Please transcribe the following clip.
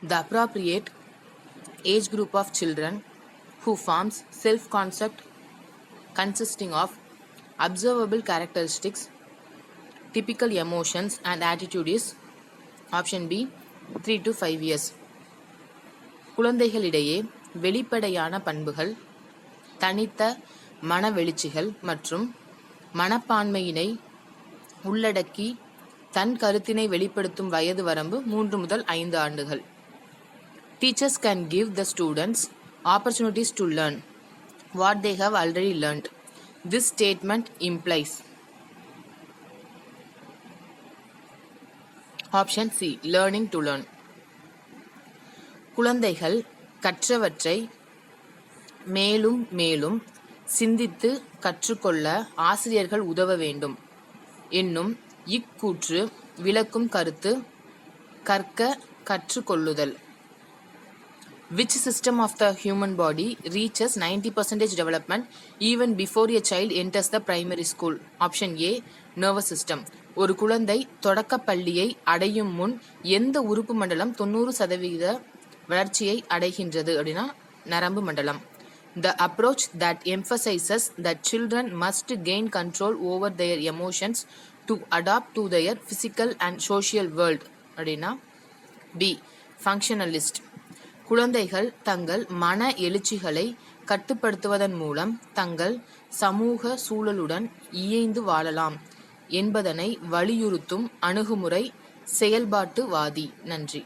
The appropriate age group of children who forms self-concept consisting of observable characteristics, typical emotions and attitude is option B 3 to 5 years. குழந்தைகளிடையே வெளிப்படையான பண்புகள், தனித்த மனவெழுச்சிகள் மற்றும் மனப்பான்மையினை உள்ளடக்கி தன் கருத்தினை வெளிப்படுத்தும் வயது வரம்பு 3 முதல் 5 ஆண்டுகள். Teachers can give the students opportunities to learn what they have already learned. This statement implies option C learning to learn. குழந்தைகள் கற்றவற்றை மேலும் மேலும் சிந்தித்து கற்றுக்கொள்ள ஆசிரியர்கள் உதவ வேண்டும் என்னும் இக்கூற்று விளக்கும் கருத்து கற்க கற்றுக்கொள்ளுதல். Which system of the human body reaches 90% development even before a child enters the primary school? Option A nervous system. ஒரு குழந்தை தொடக்க பள்ளியை அடையும் முன் எந்த உறுப்பு மண்டலம் 90% வளர்ச்சியை அடைகின்றது அப்படின்னா நரம்பு மண்டலம். The approach that emphasizes that children must gain control over their emotions to adapt to their physical and social world அப்படின்னா B functionalist. குழந்தைகள் தங்கள் மன எழுச்சிகளை கட்டுப்படுத்துவதன் மூலம் தங்கள் சமூக சூழலுடன் இயைந்து வாழலாம் என்பதனை வலியுறுத்தும் அணுகுமுறை செயல்பாட்டுவாதி. நன்றி.